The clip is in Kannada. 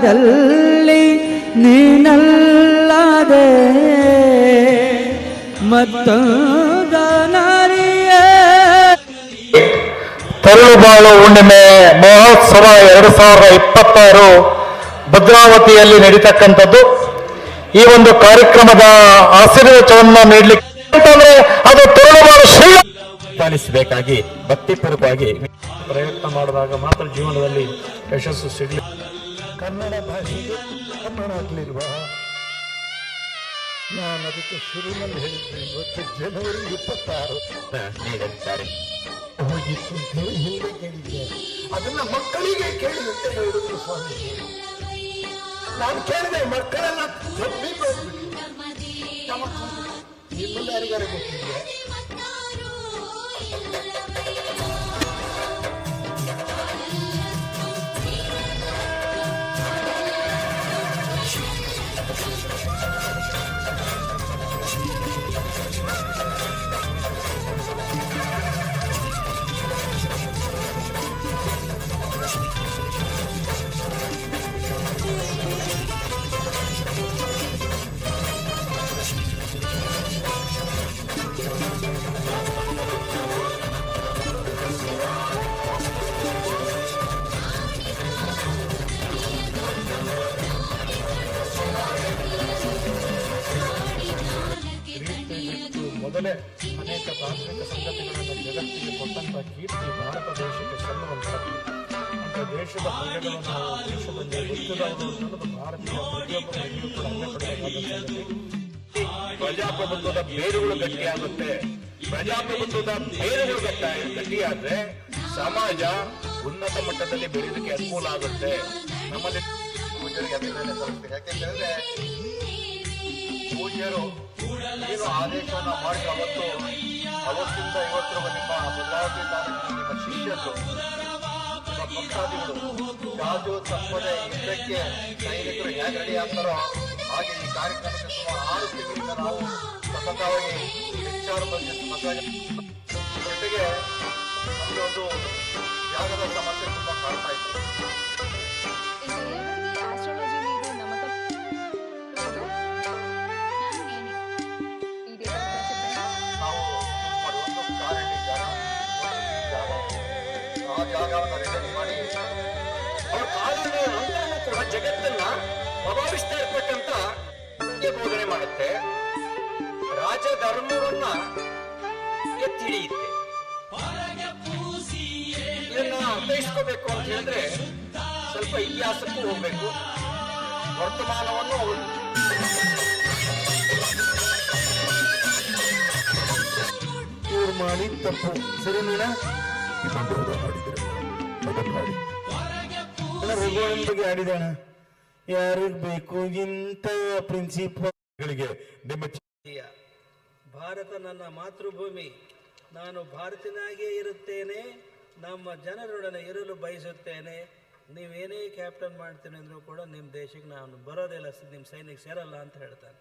ದಲ್ಲಿ ನೀನಲ್ಲದೆ ಮತ್ತೊಂದರಿಯೇ. ತರಳುಬಾಳು ಹುಣ್ಣಿಮೆ ಮಹೋತ್ಸವ 2026 ಭದ್ರಾವತಿಯಲ್ಲಿ ನಡೀತಕ್ಕಂಥದ್ದು. ಈ ಒಂದು ಕಾರ್ಯಕ್ರಮದ ಆಶೀರ್ವಚನವನ್ನು ನೀಡಲಿಕ್ಕೆ ಅಂತಂದ್ರೆ ಅದು ತರಳುಬಾಳು ಶ್ರೀ ಪಾಲಿಸಬೇಕಾಗಿ ಭಕ್ತಿಪೂರ್ವಕವಾಗಿ ಪ್ರಯತ್ನ ಮಾಡಿದಾಗ ಮಾತ್ರ ಜೀವನದಲ್ಲಿ ಯಶಸ್ಸು ಸಿಗಲಿ. ಕನ್ನಡ ಭಾಷೆಗೆ ಕನ್ನಡ ಆಗಲಿಲ್ವ? ನಾನು ಅದಕ್ಕೆ ಶುರುವಿನಲ್ಲಿ ಹೇಳಿದ್ದೆ, ಇವತ್ತು ಜನವರಿ 26 ನೀಡಿದ್ದಾರೆ ಹೋಗಿತ್ತು ಅಂತ ಹೇಳಿ ಹಿಂದೆ ಕೇಳಿದ್ದೆ. ಅದನ್ನ ಮಕ್ಕಳಿಗೆ ಕೇಳಿ ಅಂತ ಹೇಳಿದ್ರು ಸ್ವಾಮೀಜಿ. ನಾನು ಕೇಳಿದೆ, ಮಕ್ಕಳೆಲ್ಲ ನಿಮ್ಮಲ್ಲಿ ಯಾರಿಗಾರ ಗೊತ್ತಿದೆ? ಮೊದಲೇ ಅನೇಕ ತಾಂತ್ರಿಕ ಸಂಗತಿಗಳನ್ನು ಜಗತ್ತಿಗೆ ಕೊಟ್ಟಂತ ಕೀರ್ತಿ ಭಾರತ ದೇಶಕ್ಕೆ ಸಲ್ಲುವಂಥದ್ದು. ಅಂತ ದೇಶದ ಪ್ರಜೆಗಳನ್ನು ನಾವು ದೇಶದಲ್ಲಿ ಗೊತ್ತಿರೋದು ಅನ್ನೋದು ಭಾರತೀಯ ಪ್ರತಿಯೊಬ್ಬರಿಗೂ ಕೂಡ ಹೆಮ್ಮೆ ಪಡಬೇಕಾದ ಸಂಗತಿ. ಪ್ರಜಾಪ್ರಭುತ್ವದ ಬೇರುಗಳು ಗಟ್ಟಿಯಾಗುತ್ತೆ. ಪ್ರಜಾಪ್ರಭುತ್ವದ ಬೇರುಗಳು ಗಟ್ಟಿಯಾದ್ರೆ ಸಮಾಜ ಉನ್ನತ ಮಟ್ಟದಲ್ಲಿ ಬೆಳೆಯೋದಕ್ಕೆ ಅನುಕೂಲ ಆಗುತ್ತೆ. ನಮ್ಮಲ್ಲಿ ಪೂಜಾರಿಗೆ ಅಭಿನಂದನೆ ಸಲ್ಲಿಸ್ಬೇಕು. ಯಾಕೆಂದ್ರೆ ಪೂಜ್ಯರು ಏನು ಆದೇಶವನ್ನು ಮಾಡಿ ಅವತ್ತಿಂದ ಇವತ್ತರವರೆಗೆ ನಿಮ್ಮ ಭದ್ರಾವತಿ ತಾಲೂಕಿನ ನಿಮ್ಮ ಶಿಷ್ಯರು, ನಿಮ್ಮ ಭಕ್ತಾದಿಗಳು ಯಾವುದು ತಪ್ಪದೆ ಯುದ್ಧಕ್ಕೆ ಸೈನಿಕರು ಹೇಗೆ ರೆಡಿ ಆಗ್ತಾರೋ ಹಾಗೆ ಈ ಕಾರ್ಯಕ್ರಮಕ್ಕೆ ಸುಮಾರು 6 ತಿಂಗಳಿಂದ ನಾವು ಸತತವಾಗಿ ಹೆಚ್ಚಾರು ಬಗ್ಗೆ ಜೊತೆಗೆ ನಮಗೆ ಒಂದು ಜಾಗದ ಸಮಸ್ಯೆ ತುಂಬ ಕಾಡ್ತಾ ಇತ್ತು. ಜಾಗವನ್ನು ರೆಡಿ ಮಾಡಿ ಅವ್ರ ಕಾಲದಲ್ಲಿ ಅಂತರನ್ನು ಕೂಡ ಜಗತ್ತನ್ನ ಪ್ರಭಾವಿಸ್ತಾ ಇರ್ತಕ್ಕಂಥ ಬೋಧನೆ ಮಾಡುತ್ತೆ. ರಾಜಧರ್ಮವನ್ನ ಎತ್ತಿ ಹಿಡಿಯುತ್ತೆ. ಇದನ್ನ ಅರ್ಥೈಸ್ಕೋಬೇಕು ಅಂತ ಹೇಳಿದ್ರೆ ಸ್ವಲ್ಪ ಇತಿಹಾಸಕ್ಕೂ ಹೋಗ್ಬೇಕು. ವರ್ತಮಾನವನ್ನು ಇವ್ರು ಮಾಡಿ ತಪ್ಪು ಸರಿ ನೀನ ರಘುವನ್ ಬಗ್ಗೆ ಆಡಿದಾಣ. ಯಾರಿಗ್ ಬೇಕು ಇಂಥ ಪ್ರಿನ್ಸಿಪಲ್ಗಳಿಗೆ ನಿಮ್ಮ ಭಾರತ ನನ್ನ ಮಾತೃಭೂಮಿ. ನಾನು ಭಾರತನಾಗೇ ಇರುತ್ತೇನೆ, ನಮ್ಮ ಜನರೊಡನೆ ಇರಲು ಬಯಸುತ್ತೇನೆ. ನೀವೇನೇ ಕ್ಯಾಪ್ಟನ್ ಮಾಡ್ತೀನಿ ಅಂದರೂ ಕೂಡ ನಿಮ್ಮ ದೇಶಕ್ಕೆ ನಾನು ಬರೋದಿಲ್ಲ, ನಿಮ್ಮ ಸೈನಿಕ ಸೇರಲ್ಲ ಅಂತ ಹೇಳ್ತಾನೆ.